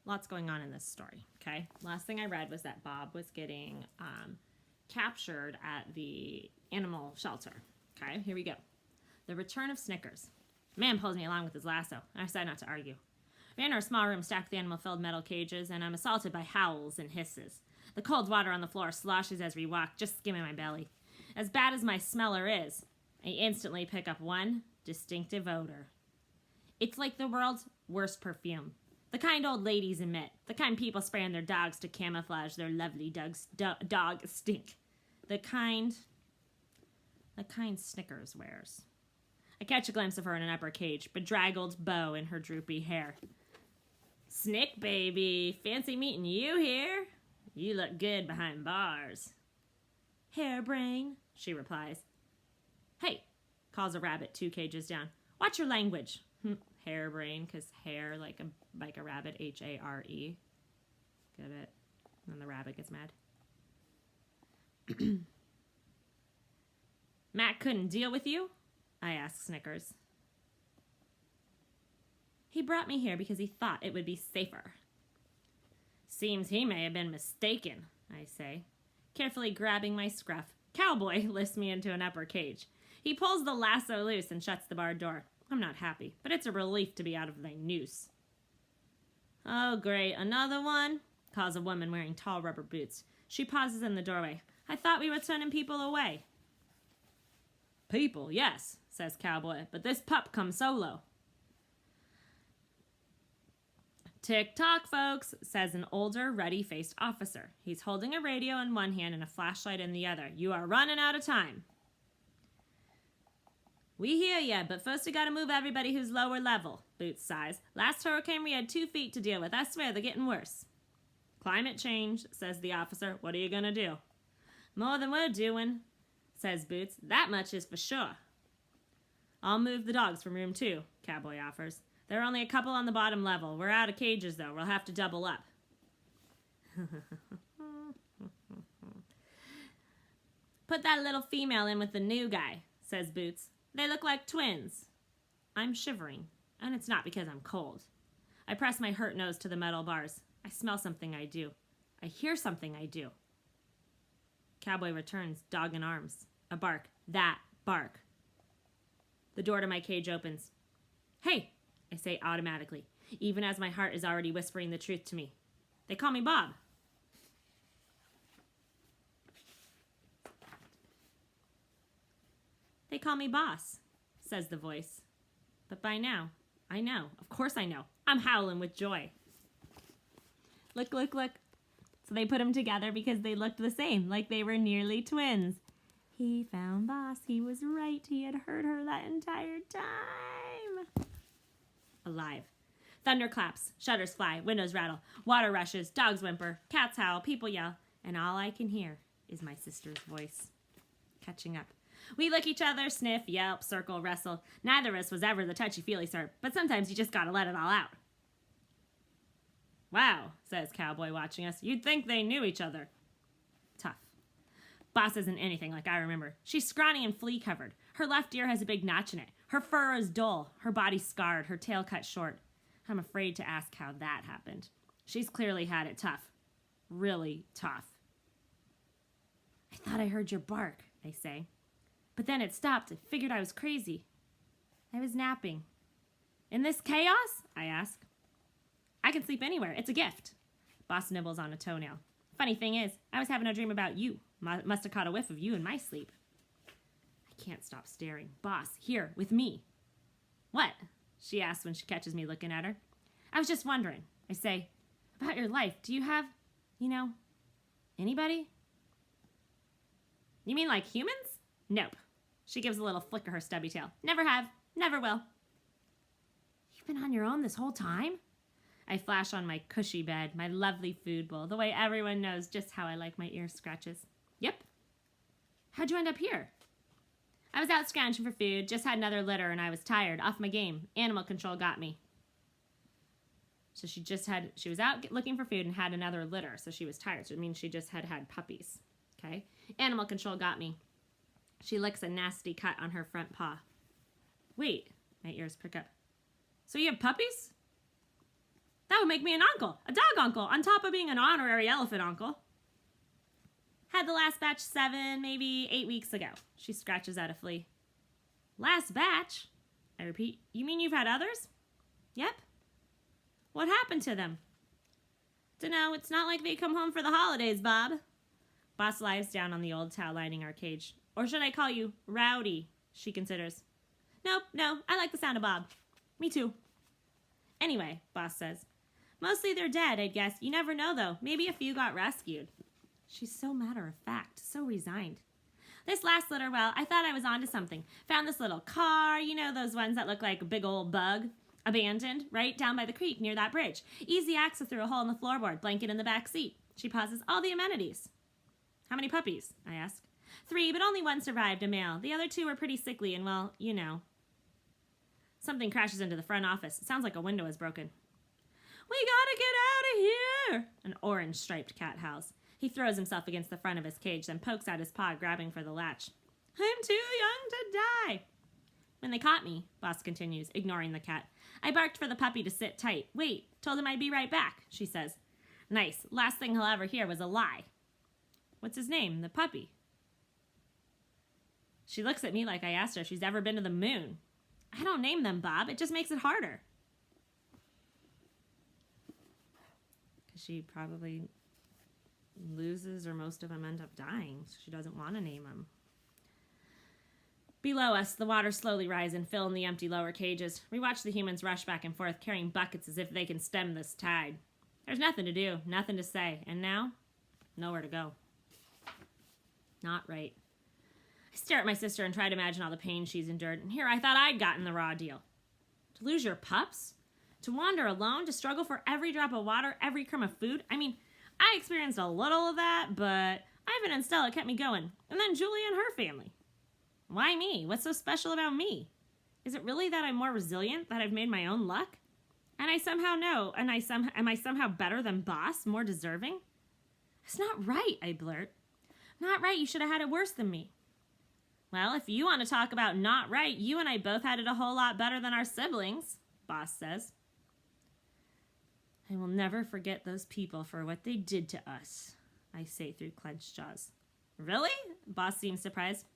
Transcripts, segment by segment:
lots going on in this story, okay? Last thing I read was that Bob was getting captured at the animal shelter. Okay, here we go. The return of Snickers. A man pulls me along with his lasso. I decide not to argue. We enter a small room stacked with animal-filled metal cages, and I'm assaulted by howls and hisses. The cold water on the floor sloshes as we walk, just skimming my belly. As bad as my smeller is, I instantly pick up one distinctive odor. It's like the world's worst perfume. The kind old ladies emit. The kind people spray on their dogs to camouflage their lovely dog stink. The kind Snickers wears. I catch a glimpse of her in an upper cage, bedraggled bow in her droopy hair. Snick, baby. Fancy meeting you here? You look good behind bars. Hairbrain, she replies. Hey, calls a rabbit 2 cages down. Watch your language. Hairbrain, because hair like a rabbit, Hare. Get it? And the rabbit gets mad. Matt couldn't deal with you? I ask Snickers. He brought me here because he thought it would be safer. Seems he may have been mistaken, I say, carefully grabbing my scruff. Cowboy lifts me into an upper cage. He pulls the lasso loose and shuts the barred door. I'm not happy, but it's a relief to be out of the noose. Oh, great, another one? Calls a woman wearing tall rubber boots. She pauses in the doorway. I thought we were sending people away. People, yes, says Cowboy, but this pup comes solo. Tick-tock, folks, says an older, ruddy-faced officer. He's holding a radio in one hand and a flashlight in the other. You are running out of time. We hear ya, but first we gotta move everybody who's lower level, Boots sighs. Last hurricane we had 2 feet to deal with. I swear they're getting worse. Climate change, says the officer. What are you gonna do? More than we're doing, says Boots. That much is for sure. I'll move the dogs from room 2, Cowboy offers. There are only a couple on the bottom level. We're out of cages, though. We'll have to double up. Put that little female in with the new guy, says Boots. They look like twins. I'm shivering, and it's not because I'm cold. I press my hurt nose to the metal bars. I smell something I do. I hear something I do. Cowboy returns, dog in arms. A bark. That bark. The door to my cage opens. Hey, I say automatically, even as my heart is already whispering the truth to me. They call me Bob. They call me Boss, says the voice. But by now, I know. Of course I know. I'm howling with joy. Look, look, look. So they put them together because they looked the same, like they were nearly twins. He found Boss. He was right. He had heard her that entire time. Alive. Thunder claps, shutters fly, windows rattle, water rushes, dogs whimper, cats howl, people yell, and all I can hear is my sister's voice. Catching up. We lick each other, sniff, yelp, circle, wrestle. Neither of us was ever the touchy-feely sort, but sometimes you just gotta let it all out. Wow, says Cowboy watching us. You'd think they knew each other. Tough. Boss isn't anything like I remember. She's scrawny and flea-covered. Her left ear has a big notch in it. Her fur is dull, her body scarred, her tail cut short. I'm afraid to ask how that happened. She's clearly had it tough. Really tough. I thought I heard your bark, I say. But then it stopped. I figured I was crazy. I was napping. In this chaos? I ask. I can sleep anywhere. It's a gift. Boss nibbles on a toenail. Funny thing is, I was having a dream about you. Must have caught a whiff of you in my sleep. I can't stop staring. Boss, here, with me. What? She asks when she catches me looking at her. I was just wondering. I say, about your life. Do you have, anybody? You mean like humans? Nope. She gives a little flick of her stubby tail. Never have. Never will. You've been on your own this whole time? I flash on my cushy bed, my lovely food bowl, the way everyone knows just how I like my ear scratches. Yep. How'd you end up here? I was out scrounging for food, just had another litter, and I was tired, off my game. Animal control got me. So she was out looking for food and had another litter, so she was tired. So it means she just had puppies, okay? Animal control got me. She licks a nasty cut on her front paw. Wait, my ears prick up. So you have puppies? That would make me an uncle, a dog uncle, on top of being an honorary elephant uncle. Had the last batch 7, maybe 8 weeks ago. She scratches out a flea. Last batch? I repeat, you mean you've had others? Yep. What happened to them? Dunno, it's not like they come home for the holidays, Bob. Boss lies down on the old towel lining our cage. Or should I call you Rowdy? She considers. Nope, no, I like the sound of Bob. Me too. Anyway, Boss says. Mostly they're dead, I'd guess. You never know, though. Maybe a few got rescued. She's so matter-of-fact, so resigned. This last litter, well, I thought I was onto something. Found this little car, you know, those ones that look like a big old bug. Abandoned, right down by the creek near that bridge. Easy access through a hole in the floorboard, blanket in the back seat. She pauses. All the amenities. How many puppies? I ask. 3, but only one survived, a male. The other 2 were pretty sickly and, well, you know. Something crashes into the front office. It sounds like a window is broken. We gotta get out of here! An orange-striped cat howls. He throws himself against the front of his cage, then pokes out his paw, grabbing for the latch. I'm too young to die. When they caught me, Boss continues, ignoring the cat, I barked for the puppy to sit tight. Wait, told him I'd be right back, she says. Nice. Last thing he'll ever hear was a lie. What's his name, the puppy? She looks at me like I asked her if she's ever been to the moon. I don't name them, Bob. It just makes it harder. Because she probably loses or most of them end up dying, so she doesn't want to name them. Below us, the water slowly rise and fill in the empty lower cages. We watch the humans rush back and forth, carrying buckets as if they can stem this tide. There's nothing to do, nothing to say, and now, nowhere to go. Not right. I stare at my sister and try to imagine all the pain she's endured, and here I thought I'd gotten the raw deal. To lose your pups? To wander alone? To struggle for every drop of water, every crumb of food? I mean, I experienced a little of that, but Ivan and Stella kept me going, and then Julie and her family. Why me? What's so special about me? Is it really that I'm more resilient, that I've made my own luck? And I somehow know, and am I somehow better than Boss, more deserving? It's not right, I blurt. Not right, you should have had it worse than me. Well, if you want to talk about not right, you and I both had it a whole lot better than our siblings, Boss says. I will never forget those people for what they did to us, I say through clenched jaws. Really? Boss seems surprised.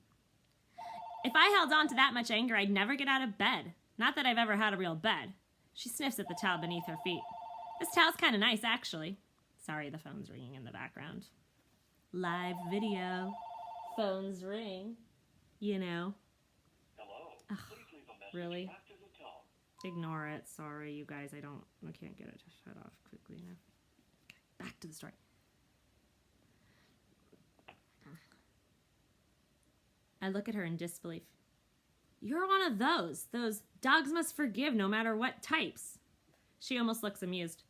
If I held on to that much anger, I'd never get out of bed. Not that I've ever had a real bed. She sniffs at the towel beneath her feet. This towel's kind of nice, actually. Sorry, the phone's ringing in the background. Live video. Phones ring. You know. Hello. Ugh, Please leave a message really? after the tone. Ignore it. Sorry, you guys. I can't get it to shut off quickly enough. Okay, back to the story. I look at her in disbelief. You're one of those dogs must forgive no matter what types. She almost looks amused.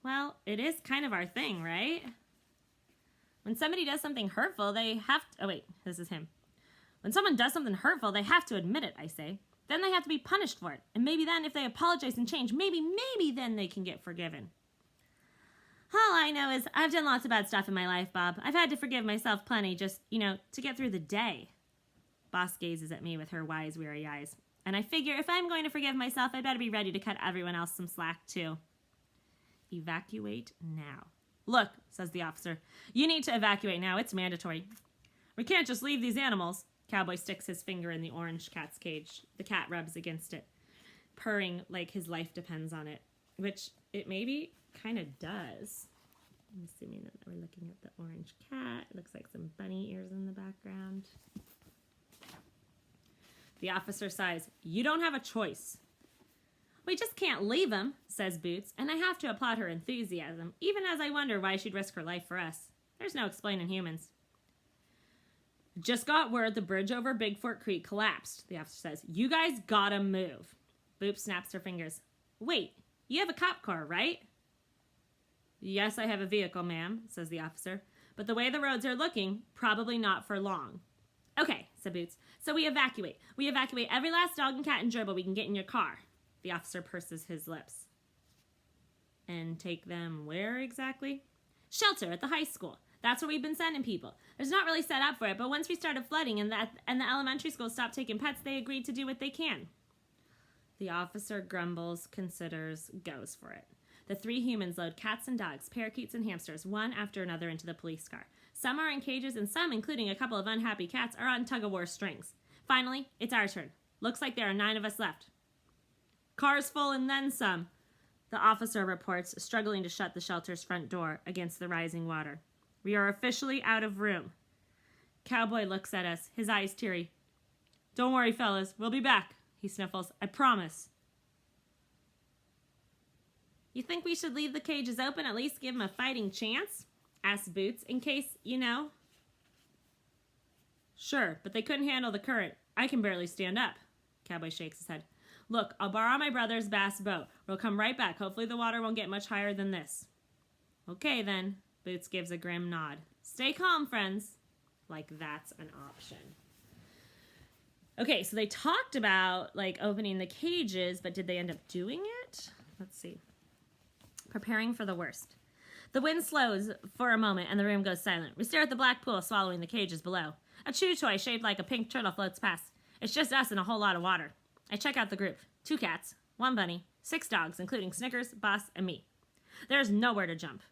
Well, it is kind of our thing, right? When somebody does something hurtful, they have to... Oh, wait, this is him. When someone does something hurtful, they have to admit it, I say. Then they have to be punished for it. And maybe then, if they apologize and change, maybe then they can get forgiven. All I know is I've done lots of bad stuff in my life, Bob. I've had to forgive myself plenty just, to get through the day. Boss gazes at me with her wise, weary eyes. And I figure if I'm going to forgive myself, I'd better be ready to cut everyone else some slack, too. Evacuate now. Look, says the officer, you need to evacuate now. It's mandatory. We can't just leave these animals. Cowboy sticks his finger in the orange cat's cage. The cat rubs against it, purring like his life depends on it, which it maybe kind of does. I'm assuming that we're looking at the orange cat. It looks like some bunny ears in the background. The officer sighs. You don't have a choice. We just can't leave him, says Boots, and I have to applaud her enthusiasm, even as I wonder why she'd risk her life for us. There's no explaining humans. Just got word the bridge over Bigfoot Creek collapsed, the officer says. You guys gotta move. Boop snaps her fingers. Wait, you have a cop car, right? Yes, I have a vehicle, ma'am, says the officer. But the way the roads are looking, probably not for long. Okay, said Boots. So we evacuate. We evacuate every last dog and cat and gerbil we can get in your car. The officer purses his lips. And take them where exactly? Shelter at the high school. That's where we've been sending people. There's not really set up for it, but once we started flooding and the elementary school stopped taking pets, they agreed to do what they can. The officer grumbles, considers, goes for it. The 3 humans load cats and dogs, parakeets and hamsters, one after another into the police car. Some are in cages and some, including a couple of unhappy cats, are on tug-of-war strings. Finally, it's our turn. Looks like there are 9 of us left. Car's full and then some, the officer reports, struggling to shut the shelter's front door against the rising water. We are officially out of room. Cowboy looks at us, his eyes teary. Don't worry, fellas. We'll be back, he sniffles. I promise. You think we should leave the cages open, at least give them a fighting chance? Asks Boots, in case, you know. Sure, but they couldn't handle the current. I can barely stand up. Cowboy shakes his head. Look, I'll borrow my brother's bass boat. We'll come right back. Hopefully the water won't get much higher than this. Okay, then. Boots gives a grim nod. Stay calm, friends. Like that's an option. Okay, so they talked about, like, opening the cages, but did they end up doing it? Let's see. Preparing for the worst. The wind slows for a moment, and the room goes silent. We stare at the black pool swallowing the cages below. A chew toy shaped like a pink turtle floats past. It's just us and a whole lot of water. I check out the group. 2 cats, 1 bunny, 6 dogs, including Snickers, Boss, and me. There's nowhere to jump.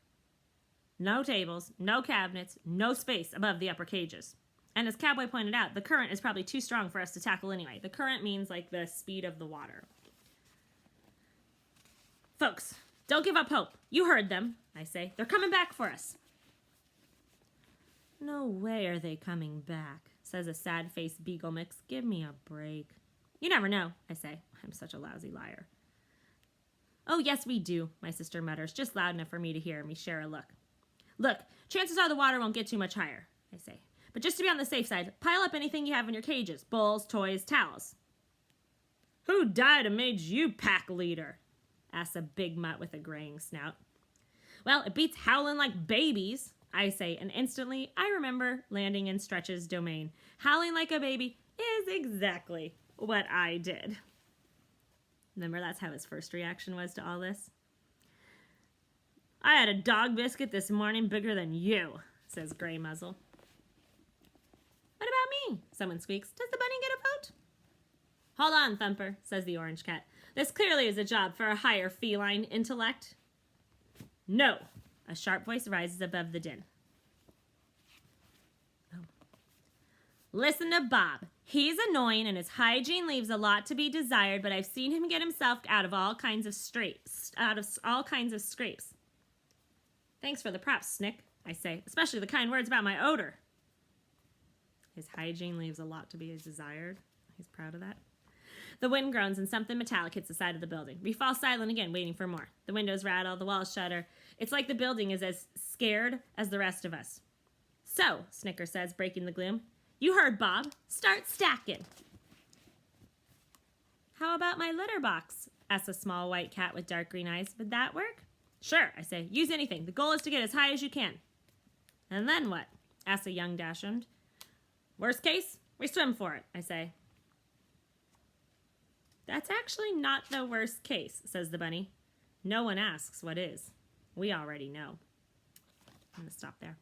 No tables, no cabinets, no space above the upper cages. And as Cowboy pointed out, the current is probably too strong for us to tackle anyway. The current means, like, the speed of the water. Folks, don't give up hope. You heard them, I say. They're coming back for us. No way are they coming back, says a sad-faced beagle mix. Give me a break. You never know, I say. I'm such a lousy liar. Oh, yes, we do, my sister mutters, just loud enough for me to hear, and we share a look. Look, chances are the water won't get too much higher, I say. But just to be on the safe side, pile up anything you have in your cages. Bowls, toys, towels. Who died and made you pack leader? Asks a big mutt with a graying snout. Well, it beats howling like babies, I say, and instantly I remember landing in Stretch's domain. Howling like a baby is exactly what I did. Remember, that's how his first reaction was to all this? I had a dog biscuit this morning bigger than you, says Gray Muzzle. What about me? Someone squeaks. Does the bunny get a vote? Hold on, Thumper, says the orange cat. This clearly is a job for a higher feline intellect. No, a sharp voice rises above the din. Oh. Listen to Bob. He's annoying and his hygiene leaves a lot to be desired, but I've seen him get himself out of all kinds of scrapes. Thanks for the props, Snick, I say, especially the kind words about my odor. His hygiene leaves a lot to be desired. He's proud of that. The wind groans and something metallic hits the side of the building. We fall silent again, waiting for more. The windows rattle, the walls shudder. It's like the building is as scared as the rest of us. So, Snicker says, breaking the gloom, you heard Bob. Start stacking. How about my litter box? Asks a small white cat with dark green eyes. Would that work? Sure, I say. Use anything. The goal is to get as high as you can. And then what? Asks a young dachshund. Worst case, we swim for it, I say. That's actually not the worst case, says the bunny. No one asks what is. We already know. I'm going to stop there.